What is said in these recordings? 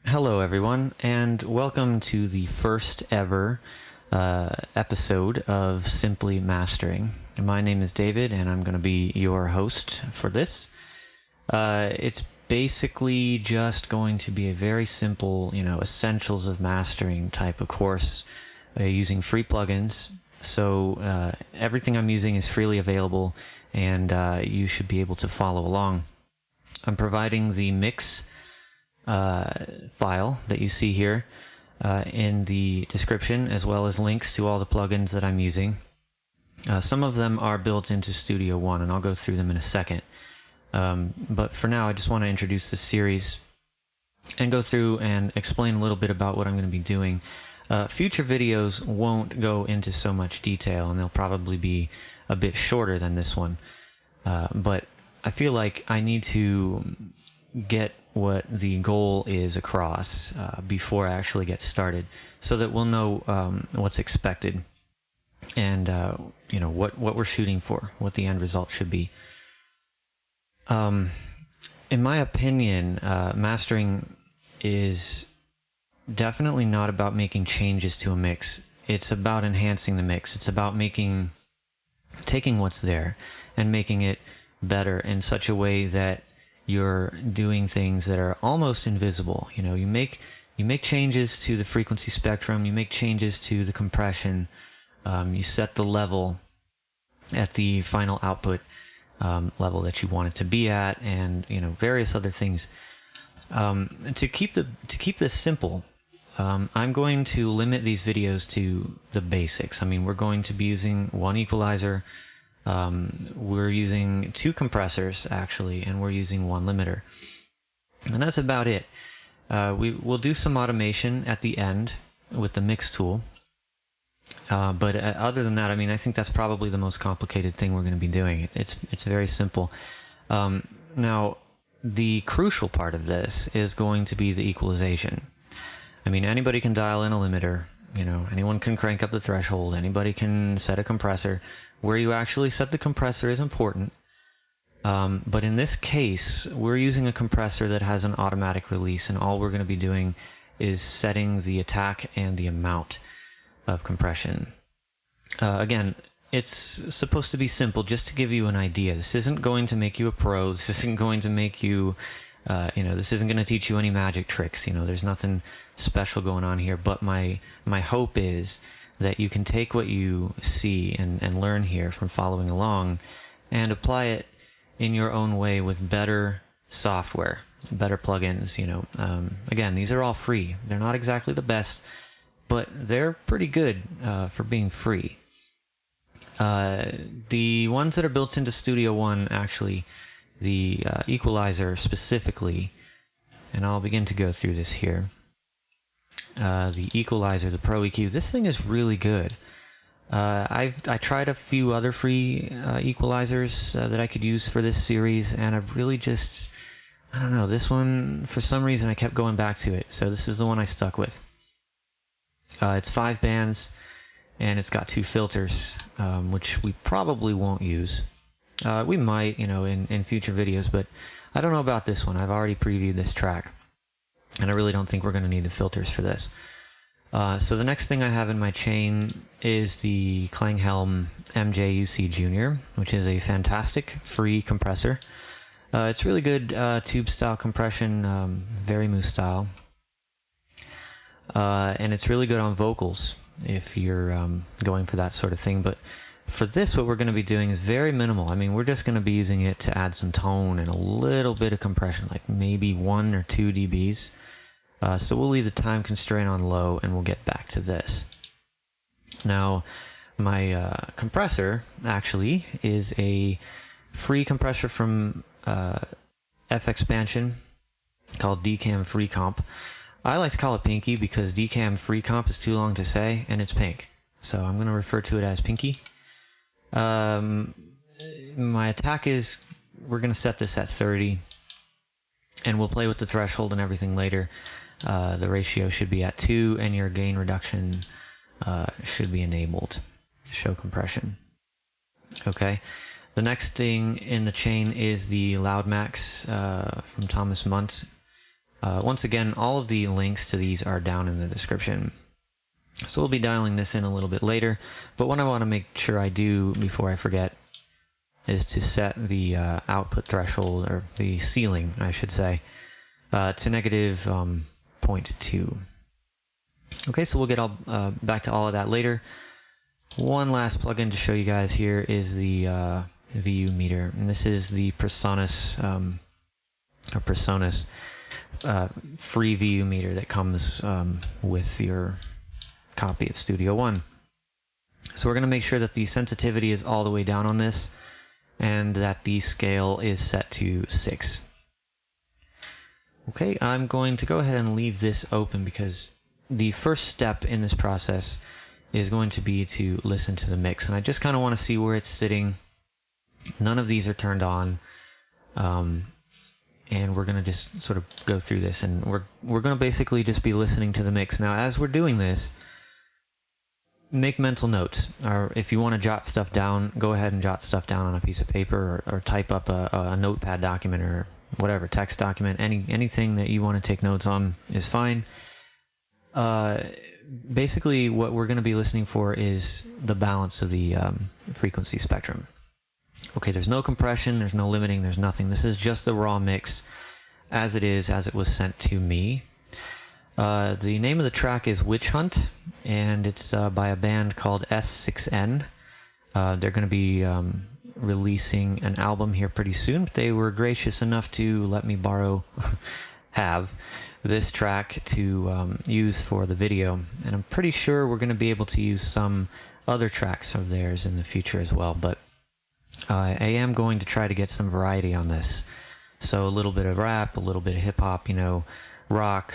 Hello, everyone, and welcome to the first ever episode of Simply Mastering. My name is David, and I'm going to be your host for this. It's basically just going to be a very simple, essentials of mastering type of course using free plugins. So everything I'm using is freely available, and you should be able to follow along. I'm providing the mix file that you see here in the description, as well as links to all the plugins that I'm using. Some of them are built into Studio One, and I'll go through them in a second. But for now, I just want to introduce this series and go through and explain a little bit about what I'm going to be doing. Future videos won't go into so much detail, and they'll probably be a bit shorter than this one. But I feel like I need to get what the goal is across before I actually get started, so that we'll know what's expected and what we're shooting for, what the end result should be. In my opinion, mastering is definitely not about making changes to a mix. It's about enhancing the mix. It's about taking what's there and making it better in such a way that you're doing things that are almost invisible. You make changes to the frequency spectrum, you make changes to the compression, you set the level at the final output level that you want it to be at, and various other things. To keep this simple, I'm going to limit these videos to the basics. We're going to be using one equalizer. We're using two compressors, actually, and we're using one limiter. And that's about it. We'll do some automation at the end with the mix tool. But other than that, I think that's probably the most complicated thing we're going to be doing. It's very simple. Now, the crucial part of this is going to be the equalization. Anybody can dial in a limiter. Anyone can crank up the threshold. Anybody can set a compressor. Where you actually set the compressor is important. But in this case, we're using a compressor that has an automatic release, and all we're going to be doing is setting the attack and the amount of compression. Again, it's supposed to be simple, just to give you an idea. This isn't going to make you a pro. This isn't going to make you, this isn't going to teach you any magic tricks. There's nothing special going on here. But my hope is that you can take what you see and learn here from following along and apply it in your own way with better software, better plugins. Again, these are all free. They're not exactly the best, but they're pretty good for being free. The ones that are built into Studio One, actually, the equalizer specifically, and I'll begin to go through this here. The equalizer, the Pro EQ, this thing is really good. I tried a few other free equalizers that I could use for this series, and I've really just, I don't know, this one, for some reason I kept going back to it, so this is the one I stuck with. It's 5 bands, and it's got 2 filters, which we probably won't use. We might, in future videos, but I don't know about this one. I've already previewed this track, and I really don't think we're going to need the filters for this. So the next thing I have in my chain is the Klanghelm MJUC Junior, which is a fantastic free compressor. It's really good tube-style compression, very moose style. And it's really good on vocals if you're going for that sort of thing. But for this, what we're going to be doing is very minimal. We're just going to be using it to add some tone and a little bit of compression, like maybe 1 or 2 dBs. So we'll leave the time constraint on low, and we'll get back to this. Now, my compressor actually is a free compressor from F-Expansion called Decam Free Comp. I like to call it Pinky because Decam Free Comp is too long to say, and it's pink. So I'm going to refer to it as Pinky. My attack is, we're going to set this at 30, and we'll play with the threshold and everything later. The ratio should be at 2, and your gain reduction should be enabled. Show compression. Okay. The next thing in the chain is the Loudmax from Thomas Munt. Once again, all of the links to these are down in the description. So we'll be dialing this in a little bit later, but what I want to make sure I do before I forget is to set the output threshold, or the ceiling, I should say, to negative 0.2. Okay, so we'll get back to all of that later. One last plugin to show you guys here is the VU meter, and this is the PreSonus free VU meter that comes with your copy of Studio One. So we're going to make sure that the sensitivity is all the way down on this, and that the scale is set to 6. Okay, I'm going to go ahead and leave this open because the first step in this process is going to be to listen to the mix, and I just kind of want to see where it's sitting. None of these are turned on, and we're going to just sort of go through this, and we're going to basically just be listening to the mix. Now, as we're doing this, make mental notes, or if you want to jot stuff down, go ahead and jot stuff down on a piece of paper, or type up a notepad document, or whatever, text document. Anything that you want to take notes on is fine. Basically, what we're going to be listening for is the balance of the frequency spectrum. Okay, there's no compression, there's no limiting, there's nothing. This is just the raw mix as it is, as it was sent to me. The name of the track is Witch Hunt, and it's by a band called S6N. They're going to be releasing an album here pretty soon, but they were gracious enough to let me have this track to use for the video, and I'm pretty sure we're going to be able to use some other tracks of theirs in the future as well, but I am going to try to get some variety on this. So a little bit of rap, a little bit of hip-hop, rock.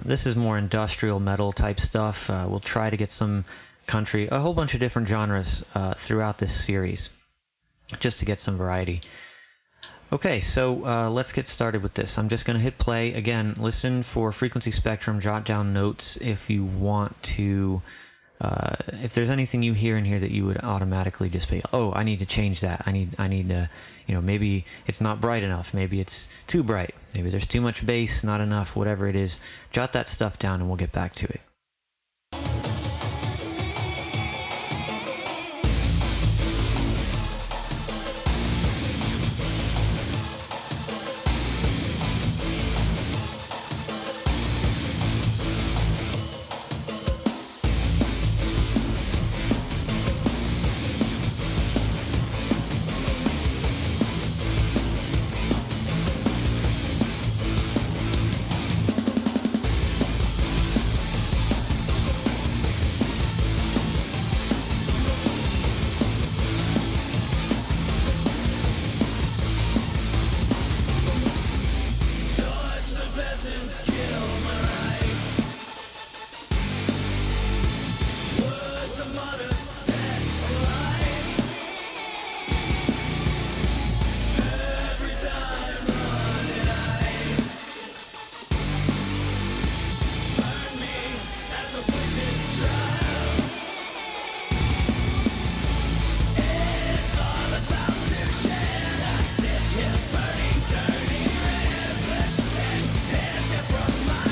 This is more industrial metal type stuff. We'll try to get some country, a whole bunch of different genres throughout this series, just to get some variety. Okay, so let's get started with this. I'm just going to hit play. Again, listen for frequency spectrum, jot down notes if you want to. If there's anything you hear in here that you would automatically just be, oh, I need to change that. I need to, maybe it's not bright enough. Maybe it's too bright. Maybe there's too much bass, not enough, whatever it is. Jot that stuff down and we'll get back to it. From my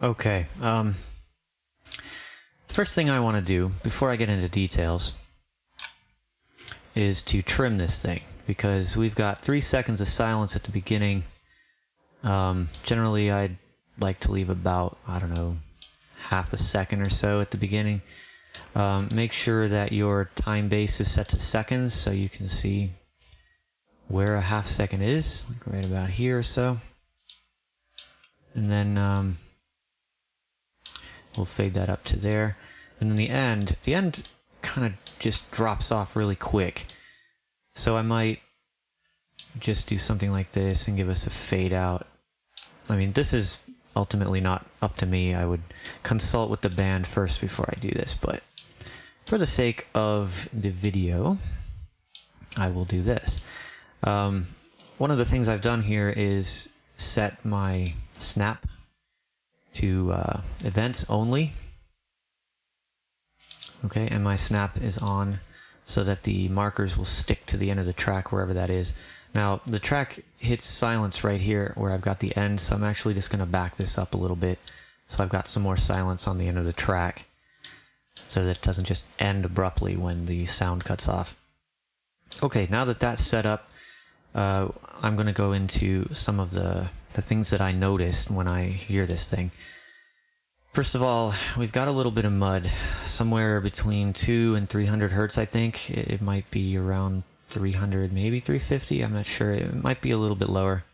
Okay. First thing I want to do before I get into details is to trim this thing, because we've got 3 seconds of silence at the beginning. Generally, I'd like to leave about, I don't know, half a second or so at the beginning. Make sure that your time base is set to seconds so you can see where a half second is, like right about here or so. And then we'll fade that up to there. And then the end kind of just drops off really quick. So I might just do something like this and give us a fade out. I mean, this is ultimately not up to me. I would consult with the band first before I do this, but for the sake of the video, I will do this. One of the things I've done here is set my snap to events only. Okay, and my snap is on so that the markers will stick to the end of the track, wherever that is. Now, the track hits silence right here where I've got the end, so I'm actually just going to back this up a little bit so I've got some more silence on the end of the track so that it doesn't just end abruptly when the sound cuts off. Okay, now that that's set up, I'm going to go into some of the things that I noticed when I hear this thing. First of all, we've got a little bit of mud, somewhere between 200 and 300 hertz, I think. It might be around 300, maybe 350, I'm not sure. It might be a little bit lower.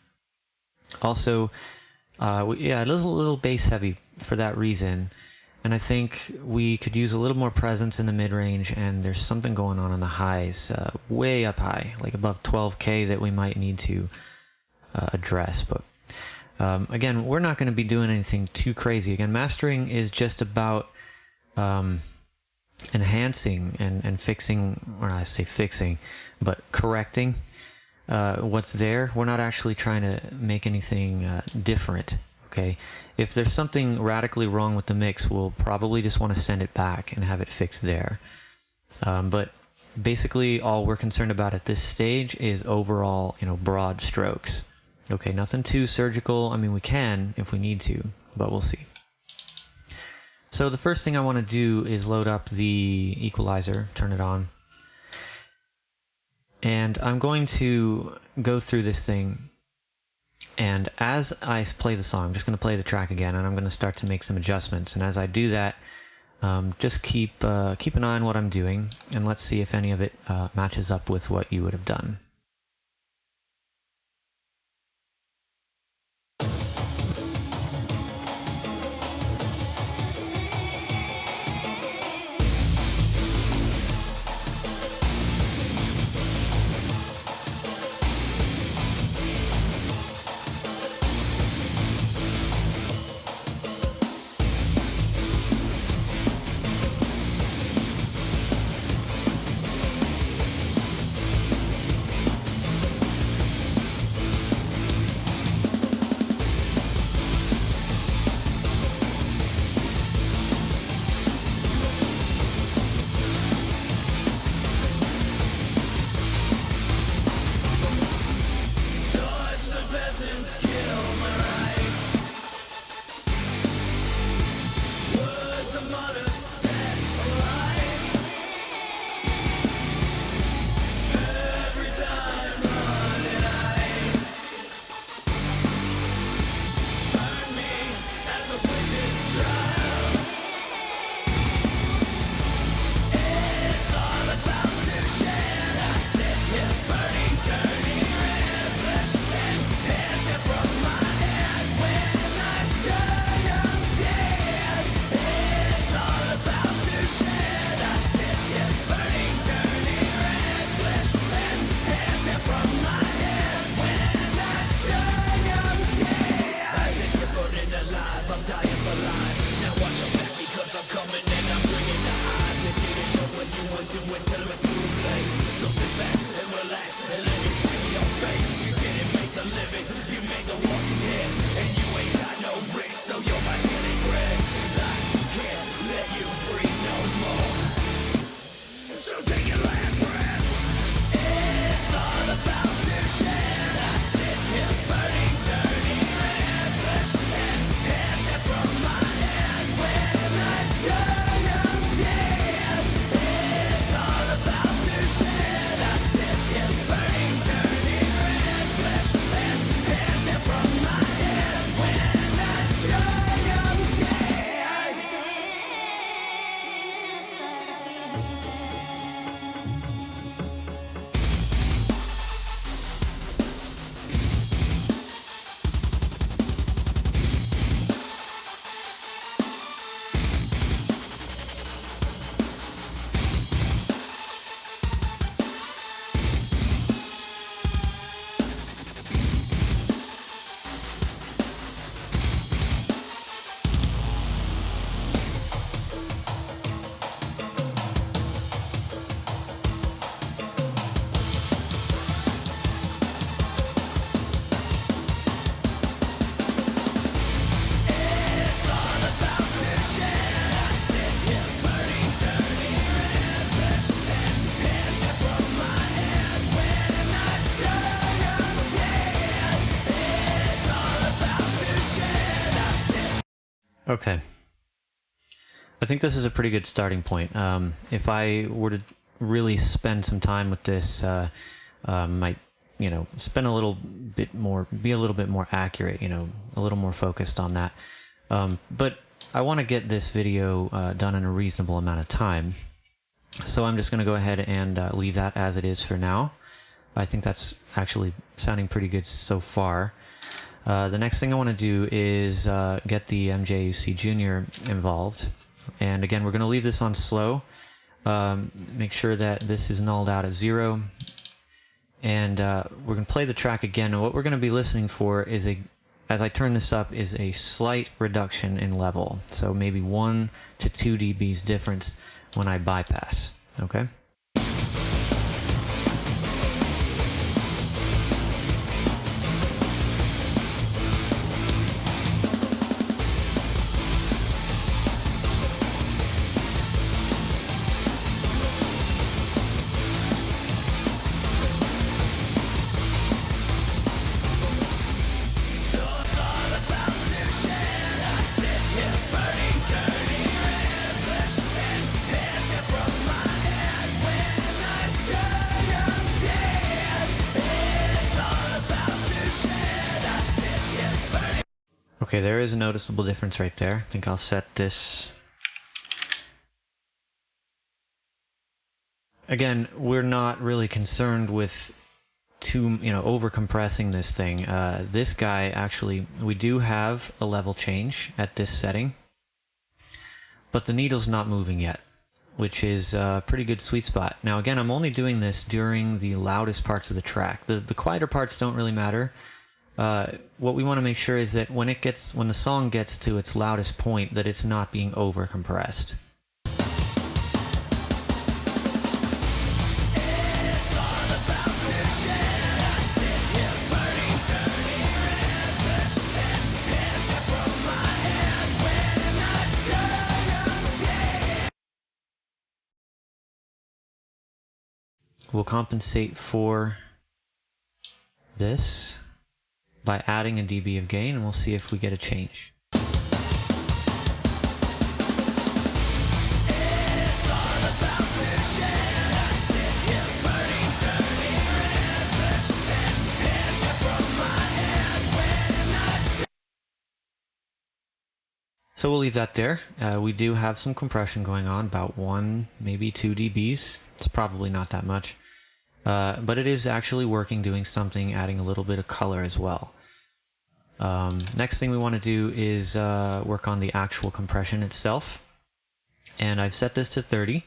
Also, yeah, it is a little bass heavy for that reason. And I think we could use a little more presence in the mid-range, and there's something going on in the highs, way up high, like above 12K that we might need to address. But again, we're not going to be doing anything too crazy. Again, mastering is just about enhancing and fixing, or I say fixing, but correcting what's there. We're not actually trying to make anything different. Okay, if there's something radically wrong with the mix, we'll probably just want to send it back and have it fixed there. But basically, all we're concerned about at this stage is overall, broad strokes. Okay, nothing too surgical. I mean, we can if we need to, but we'll see. So the first thing I want to do is load up the equalizer, turn it on. And I'm going to go through this thing. And as I play the song, I'm just going to play the track again, and I'm going to start to make some adjustments. And as I do that, just keep an eye on what I'm doing, and let's see if any of it matches up with what you would have done. Okay. I think this is a pretty good starting point. If I were to really spend some time with this, might, spend a little bit more, be a little bit more accurate, a little more focused on that. But I want to get this video done in a reasonable amount of time. So I'm just going to go ahead and leave that as it is for now. I think that's actually sounding pretty good so far. The next thing I want to do is get the MJUC Junior involved. And again, we're going to leave this on slow. Make sure that this is nulled out at 0. And we're going to play the track again. And what we're going to be listening for is as I turn this up, is a slight reduction in level. So maybe 1 to 2 dBs difference when I bypass. Okay? Okay, there is a noticeable difference right there. I think I'll set this. Again, we're not really concerned with over compressing this thing. This guy, actually, we do have a level change at this setting, but the needle's not moving yet, which is a pretty good sweet spot. Now again, I'm only doing this during the loudest parts of the track. The quieter parts don't really matter. What we want to make sure is that when the song gets to its loudest point, that it's not being over compressed. We'll compensate for this by adding a dB of gain, and we'll see if we get a change. So we'll leave that there. We do have some compression going on, about 1, maybe 2 dBs. It's probably not that much. But it is actually working, doing something, adding a little bit of color as well. Next thing we want to do is work on the actual compression itself. And I've set this to 30.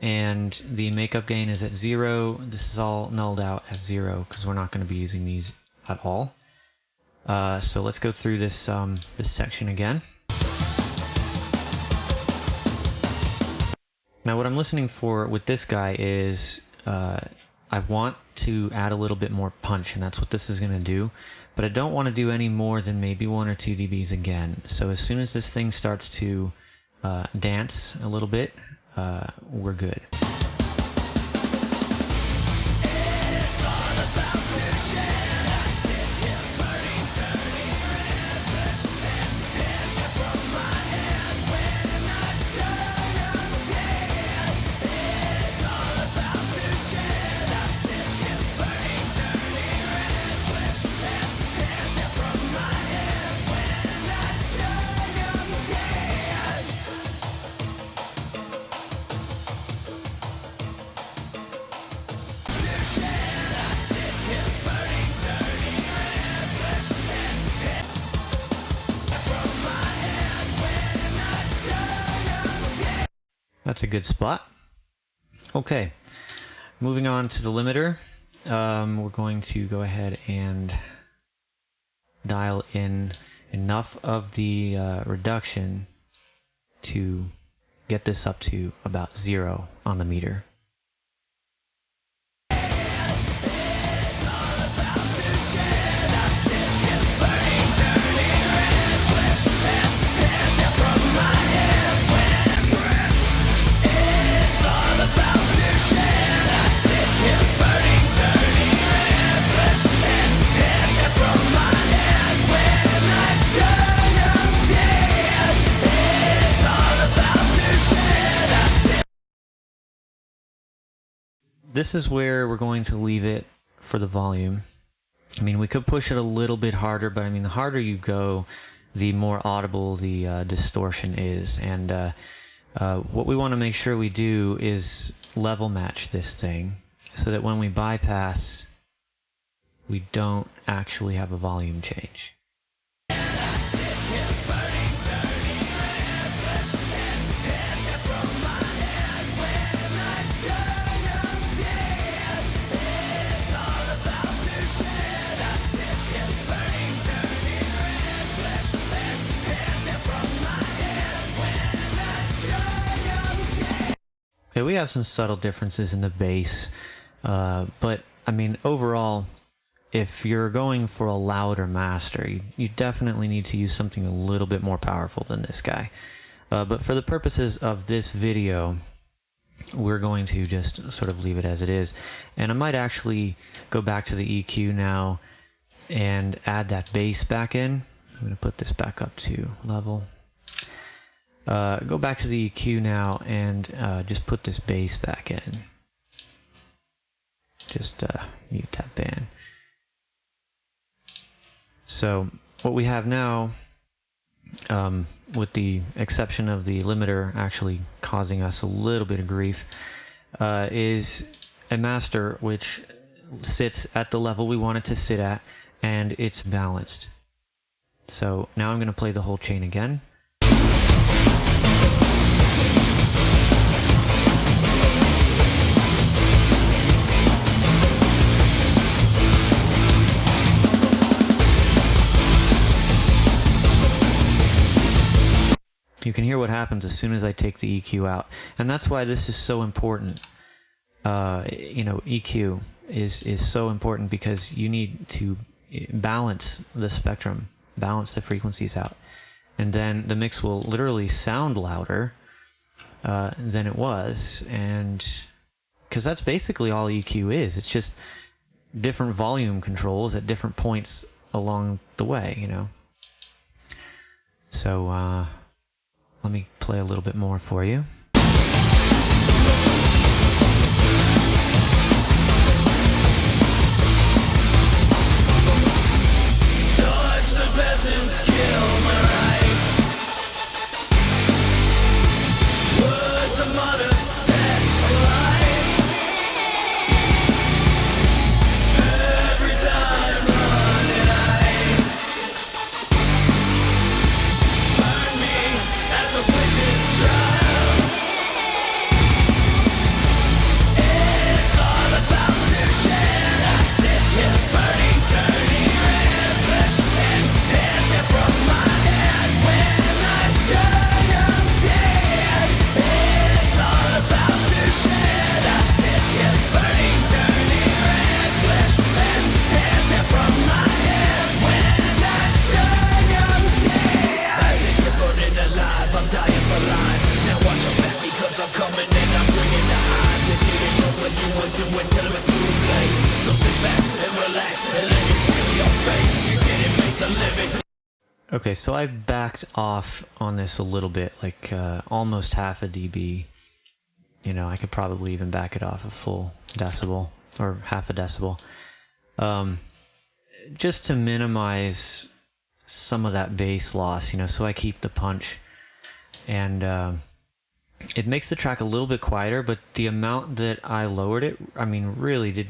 And the makeup gain is at 0. This is all nulled out at 0 because we're not going to be using these at all. So let's go through this, this section again. Now what I'm listening for with this guy is I want to add a little bit more punch, and that's what this is going to do. But I don't want to do any more than maybe 1 or 2 dBs again. So as soon as this thing starts to dance a little bit, we're good. That's a good spot. Okay, moving on to the limiter. We're going to go ahead and dial in enough of the reduction to get this up to about 0 on the meter. this is where we're going to leave it for the volume. I mean, we could push it a little bit harder, but I mean, the harder you go, the more audible the distortion is. And what we want to make sure we do is level match this thing so that when we bypass, we don't actually have a volume change. Okay, we have some subtle differences in the bass, but I mean, overall, if you're going for a louder master, you definitely need to use something a little bit more powerful than this guy. But for the purposes of this video, we're going to just sort of leave it as it is. And I might actually go back to the EQ now and add that bass back in. I'm going to put this back up to level. Go back to the EQ now and just put this bass back in. Just mute that band. So what we have now, with the exception of the limiter actually causing us a little bit of grief, is a master which sits at the level we want it to sit at, and it's balanced. So now I'm going to play the whole chain again. You can hear what happens as soon as I take the EQ out, and that's why this is so important. You know, EQ is so important because you need to balance the spectrum, balance the frequencies out, and then the mix will literally sound louder than it was, and because that's basically all EQ is. It's just different volume controls at different points along the way, you know. So let me play a little bit more for you. Okay, so I backed off on this a little bit, like almost half a dB. You know, I could probably even back it off a full decibel or half a decibel, just to minimize some of that bass loss, you know, so I keep the punch. And it makes the track a little bit quieter, but the amount that I lowered it, I mean, really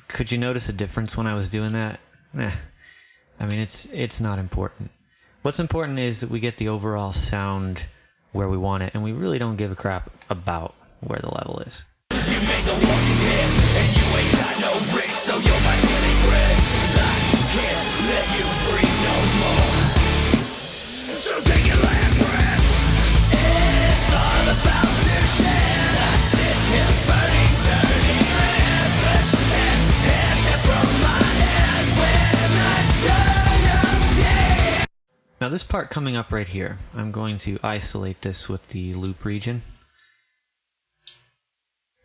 could you notice a difference when I was doing that? I mean, it's not important. What's important is that we get the overall sound where we want it, and we really don't give a crap about where the level is. You make the walking dead, and you ain't got no bricks, so you're my daily bread. I can't let you breathe no more. So take your last breath. It's all about this shit. I sit here burning, turning red flesh and empty from my head when I turn on dead. Now this part coming up right here, I'm going to isolate this with the loop region.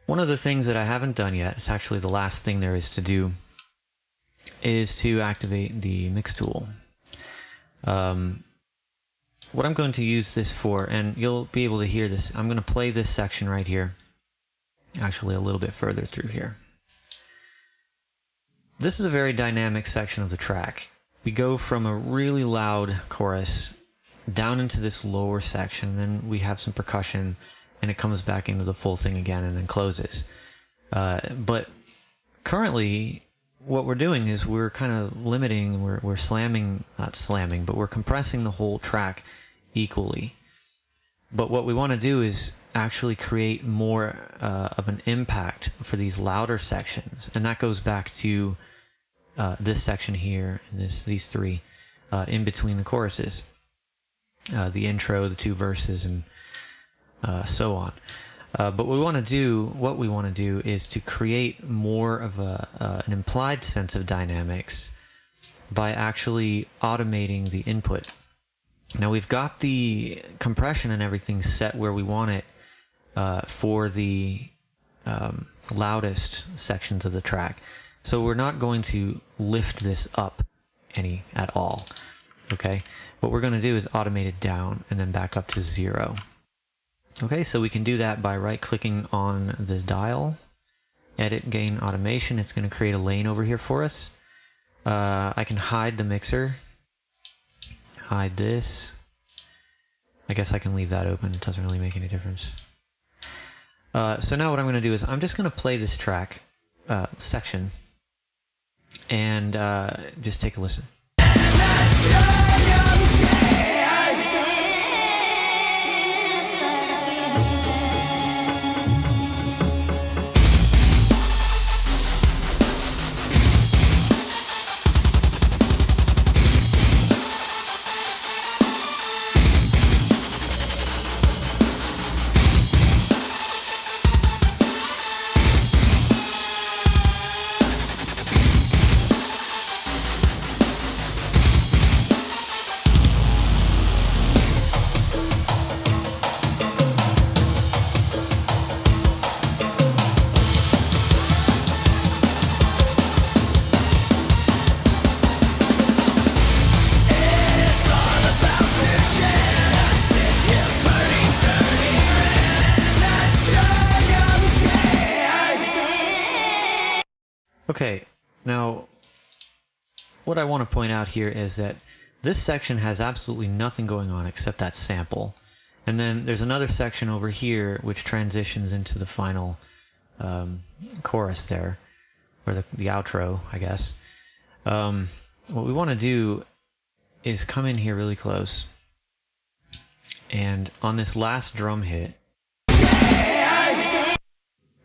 One of the things that I haven't done yet, it's actually the last thing there is to do, is to activate the mix tool. What I'm going to use this for, and you'll be able to hear this, I'm going to play this section right here, actually a little bit further through here. This is a very dynamic section of the track. We go from a really loud chorus down into this lower section, then we have some percussion, and it comes back into the full thing again and then closes. But currently, what we're doing is we're kind of limiting, we're slamming, not slamming, but we're compressing the whole track equally. But what we want to do is actually create more of an impact for these louder sections, and that goes back to this section here and these three in between the choruses, the intro, the two verses, and so on. But what we want to do is to create more of an implied sense of dynamics by actually automating the input. Now we've got the compression and everything set where we want it for the loudest sections of the track. So we're not going to lift this up any at all. Okay, what we're going to do is automate it down and then back up to 0. Okay, so we can do that by right-clicking on the dial, edit gain automation. It's going to create a lane over here for us. I can hide the mixer, hide this. I guess I can leave that open. It doesn't really make any difference. So now what I'm going to do is I'm just going to play this track section and just take a listen. Okay, now what I want to point out here is that this section has absolutely nothing going on except that sample. And then there's another section over here which transitions into the final chorus there, or the outro, I guess. What we want to do is come in here really close, and on this last drum hit,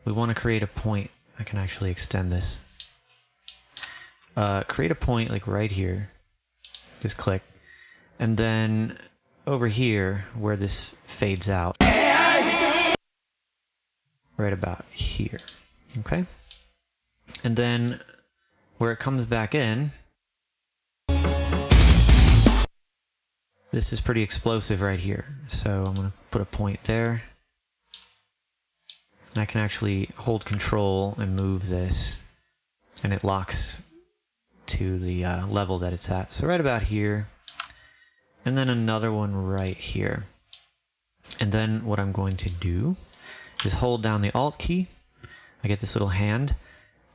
we want to create a point. I can actually extend this. Create a point like right here, just click, and then over here where this fades out, right about here, okay? And then where it comes back in, this is pretty explosive right here, so I'm going to put a point there, and I can actually hold control and move this, and it locks to the level that it's at. So right about here, and then another one right here. And then what I'm going to do is hold down the Alt key. I get this little hand,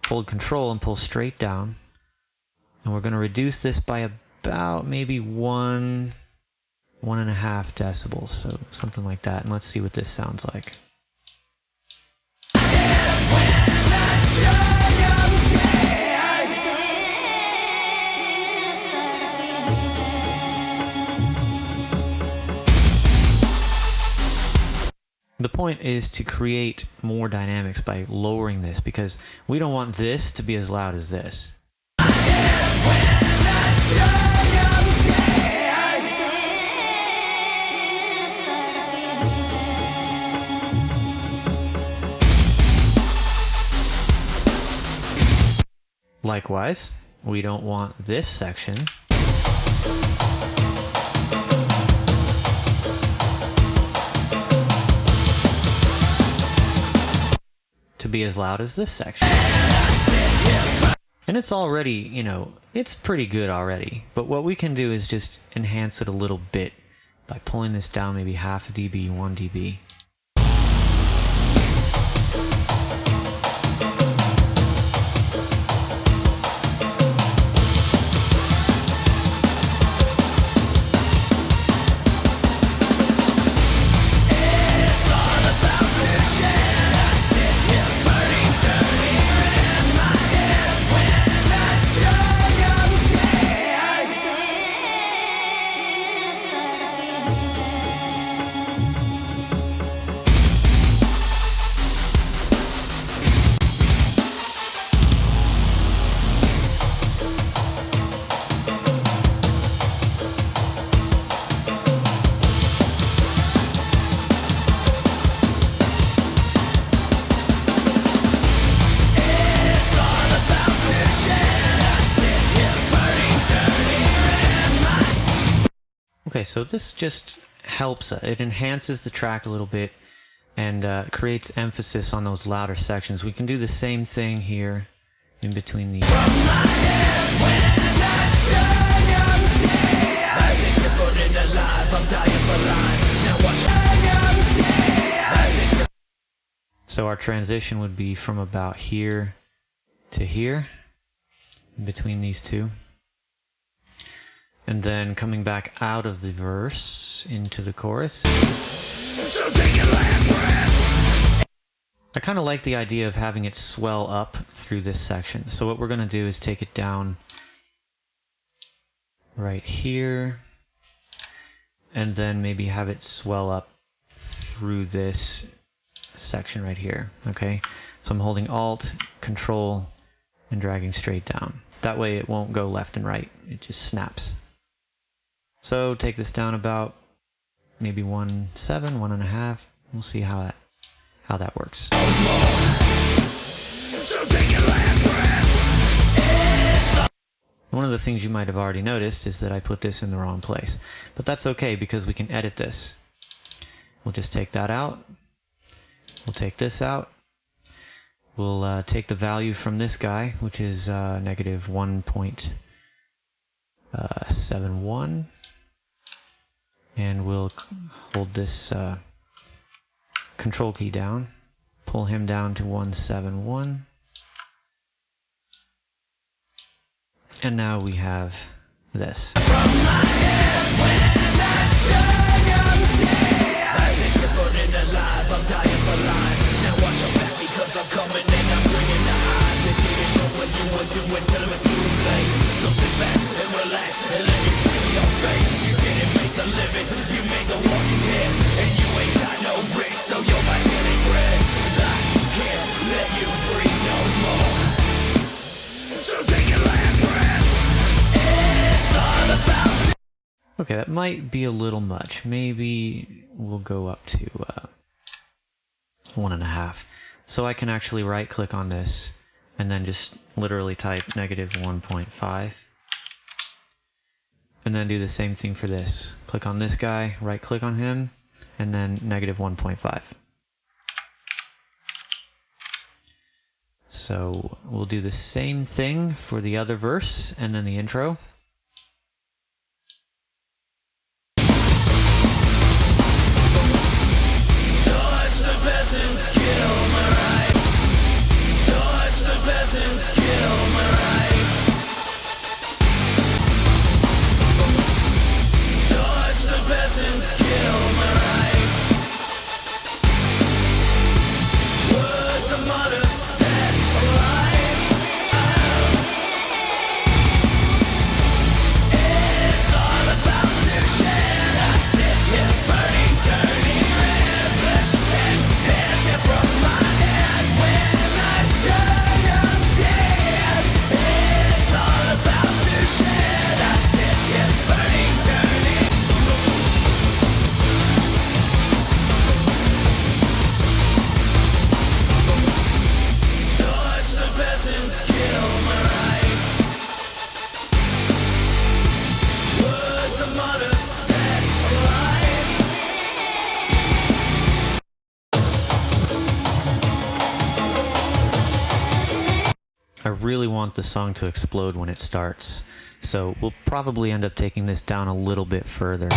hold control and pull straight down. And we're going to reduce this by about maybe 1.5 decibels, so something like that. And let's see what this sounds like. The point is to create more dynamics by lowering this, because we don't want this to be as loud as this. Likewise, we don't want this section to be as loud as this section. And it's already, you know, it's pretty good already. But what we can do is just enhance it a little bit by pulling this down maybe 0.5 dB, 1 dB. Okay, so this just helps. It enhances the track a little bit and creates emphasis on those louder sections. We can do the same thing here in between the... So our transition would be from about here to here, in between these two. And then coming back out of the verse into the chorus. So take your last breath. I kind of like the idea of having it swell up through this section. So what we're going to do is take it down right here, and then maybe have it swell up through this section right here. Okay, so I'm holding Alt, Control, and dragging straight down. That way it won't go left and right. It just snaps. So take this down about maybe 1.7, 1.5. We'll see how that works. So take your last breath. One of the things you might have already noticed is that I put this in the wrong place, but that's okay because we can edit this. We'll just take that out. We'll take this out. We'll take the value from this guy, which is negative 1.71, and we'll hold this control key down, pull him down to 1.71, and now we have this. I'm coming and I'm bringing the high. You didn't know what you were doing till it was too late. So sit back and relax and let me see your fate. You didn't make the living, you made the walking dead. And you ain't got no bricks, so you're my daily bread. I can't let you breathe no more. So take your last breath. It's all about. Okay, that might be a little much. Maybe we'll go up to 1.5. So I can actually right click on this and then just literally type negative 1.5. And then do the same thing for this. Click on this guy, right click on him, and then negative 1.5. So we'll do the same thing for the other verse and then the intro. Touch the peasants, kill my right. Touch the peasants, kill my rights. Touch the peasants, kill my rights. Words of modest sacrifice. It's all about to shed. I sit here burning, turning red flesh and hands it from my head. When I turn, I'm dead. It's all about to shed. I sit here burning, turning. Touch the peasants, kill my rights. Words of modest sacrifice. I really want the song to explode when it starts, so we'll probably end up taking this down a little bit further.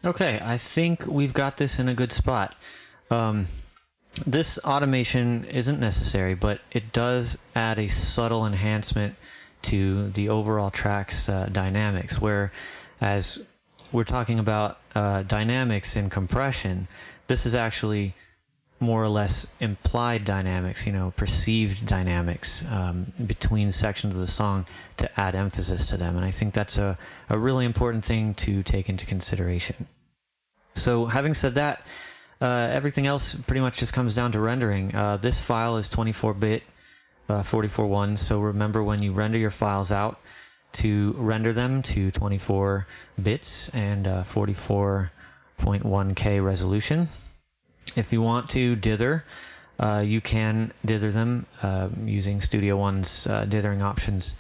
Okay, I think we've got this in a good spot. This automation isn't necessary, but it does add a subtle enhancement to the overall track's dynamics, whereas we're talking about dynamics and compression, this is actually more or less implied dynamics, perceived dynamics between sections of the song to add emphasis to them. And I think that's a really important thing to take into consideration. So having said that, everything else pretty much just comes down to rendering. This file is 24-bit, 44.1, so remember when you render your files out to render them to 24 bits and 44.1K resolution. If you want to dither, you can dither them using Studio One's dithering options.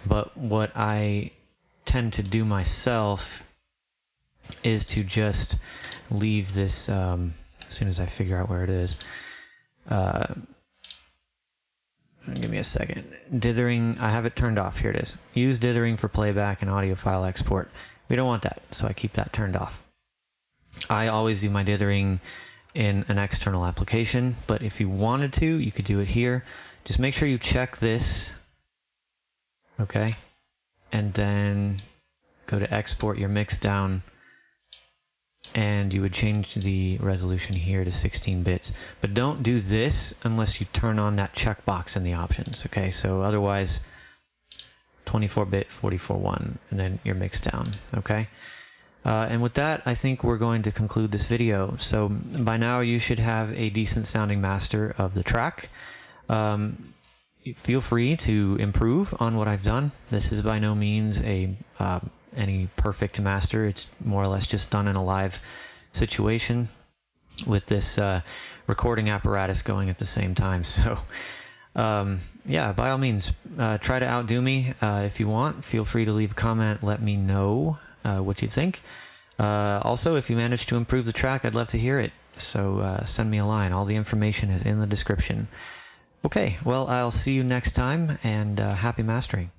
But what I tend to do myself is to just leave this, as soon as I figure out where it is. Give me a second. Dithering, I have it turned off. Here it is. Use dithering for playback and audio file export. We don't want that, so I keep that turned off. I always do my dithering in an external application, but if you wanted to, you could do it here. Just make sure you check this, okay? And then go to export your mix down, and you would change the resolution here to 16 bits. But don't do this unless you turn on that checkbox in the options, okay? So otherwise, 24-bit, 44.1, and then your mix down, okay? And with that, I think we're going to conclude this video. So by now you should have a decent sounding master of the track. Feel free to improve on what I've done. This is by no means any perfect master. It's more or less just done in a live situation with this recording apparatus going at the same time. So yeah, by all means, try to outdo me if you want. Feel free to leave a comment. Let me know what you think. Also, if you manage to improve the track, I'd love to hear it. So send me a line. All the information is in the description. Okay, well, I'll see you next time, and happy mastering.